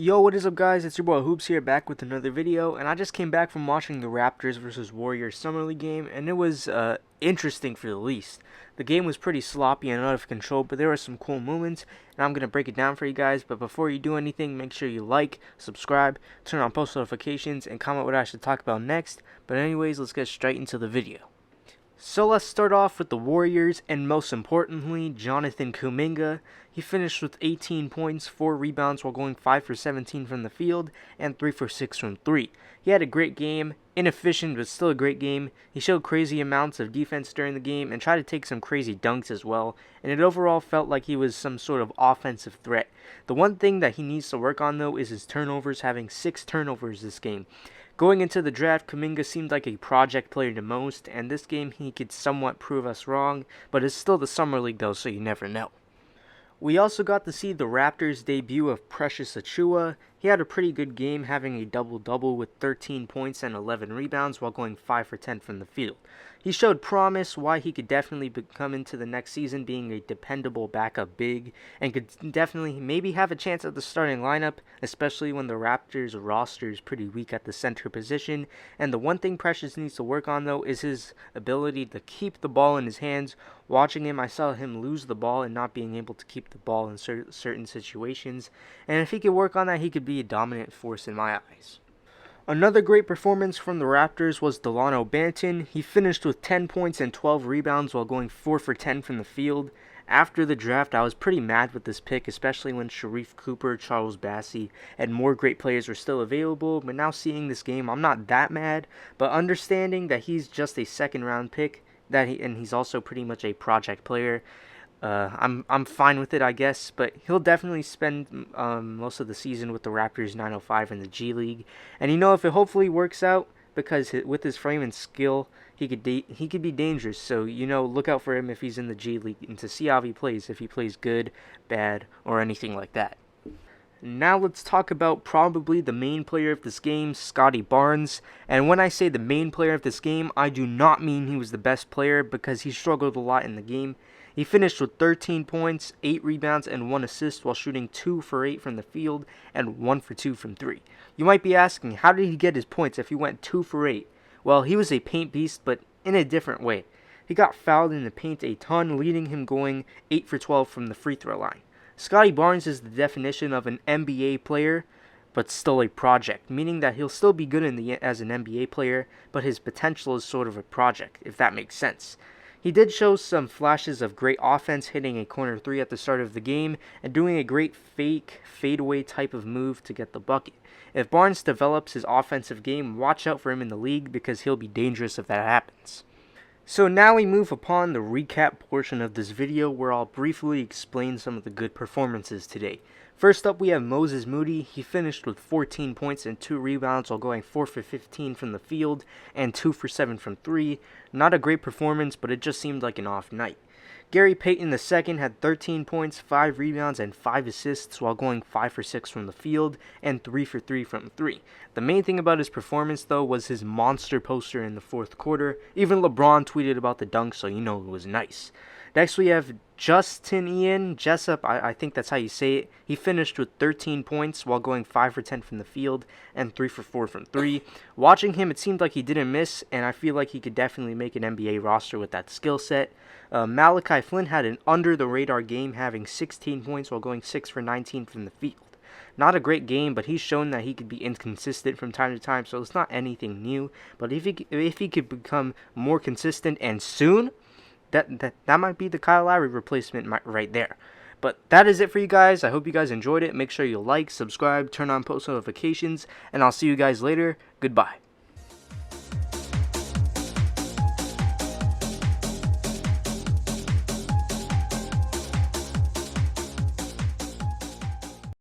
Yo, what is up guys, it's your boy Hoopz here, back with another video, and I just came back from watching the Raptors versus Warriors Summer League game, and it was interesting for the least. The game was pretty sloppy and out of control, but there were some cool moments, and I'm going to break it down for you guys. But before you do anything, make sure you like, subscribe, turn on post notifications, and comment what I should talk about next. But anyways, let's get straight into the video. So let's start off with the Warriors, and most importantly, Jonathan Kuminga. He finished with 18 points, 4 rebounds while going 5 for 17 from the field, and 3 for 6 from 3. He had a great game, inefficient but still a great game. He showed crazy amounts of defense during the game and tried to take some crazy dunks as well, and it overall felt like he was some sort of offensive threat. The one thing that he needs to work on though is his turnovers, having 6 turnovers this game. Going into the draft, Kuminga seemed like a project player to most, and this game he could somewhat prove us wrong, but it's still the Summer League though, so you never know. We also got to see the Raptors' debut of Precious Achiuwa. He had a pretty good game, having a double-double with 13 points and 11 rebounds while going 5 for 10 from the field. He showed promise, why he could definitely come into the next season being a dependable backup big, and could definitely maybe have a chance at the starting lineup, especially when the Raptors' roster is pretty weak at the center position. And the one thing Precious needs to work on though is his ability to keep the ball in his hands. Watching him, I saw him lose the ball and not being able to keep the ball in certain situations, and if he could work on that, he could be a dominant force in my eyes. Another great performance from the Raptors was Delano Banton. He finished with 10 points and 12 rebounds while going 4 for 10 from the field. After the draft, I was pretty mad with this pick, especially when Sharif Cooper, Charles Bassey, and more great players were still available. But now seeing this game, I'm not that mad, but understanding that he's just a second-round pick, and he's also pretty much a project player, I'm fine with it, I guess, but he'll definitely spend most of the season with the Raptors 905 in the G League, and if it hopefully works out, because with his frame and skill, he could be dangerous. So look out for him if he's in the G League, and to see how he plays, if he plays good, bad, or anything like that. Now let's talk about probably the main player of this game, Scottie Barnes. And when I say the main player of this game, I do not mean he was the best player, because he struggled a lot in the game. He finished with 13 points, 8 rebounds, and 1 assist while shooting 2 for 8 from the field and 1 for 2 from 3. You might be asking, how did he get his points if he went 2 for 8? Well, he was a paint beast, but in a different way. He got fouled in the paint a ton, leading him going 8 for 12 from the free throw line. Scottie Barnes is the definition of an NBA player, but still a project, meaning that he'll still be good as an NBA player, but his potential is sort of a project, if that makes sense. He did show some flashes of great offense, hitting a corner 3 at the start of the game, and doing a great fake, fadeaway type of move to get the bucket. If Barnes develops his offensive game, watch out for him in the league, because he'll be dangerous if that happens. So now we move upon the recap portion of this video, where I'll briefly explain some of the good performances today. First up, we have Moses Moody. He finished with 14 points and 2 rebounds while going 4 for 15 from the field and 2 for 7 from 3. Not a great performance, but it just seemed like an off night. Gary Payton II had 13 points, 5 rebounds, and 5 assists while going 5 for 6 from the field and 3 for 3 from 3. The main thing about his performance, though, was his monster poster in the fourth quarter. Even LeBron tweeted about the dunk, so it was nice. Next, we have Justin Ian Jessup, I think that's how you say it. He finished with 13 points while going 5 for 10 from the field and 3 for 4 from 3. Watching him, it seemed like he didn't miss, and I feel like he could definitely make an NBA roster with that skill set. Malachi Flynn had an under-the-radar game, having 16 points while going 6 for 19 from the field. Not a great game, but he's shown that he could be inconsistent from time to time, so it's not anything new. But if he could become more consistent and soon, that might be the Kyle Lowry replacement right there. But that is it for you guys. I hope you guys enjoyed it. Make sure you like, subscribe, turn on post notifications, and I'll see you guys later. Goodbye.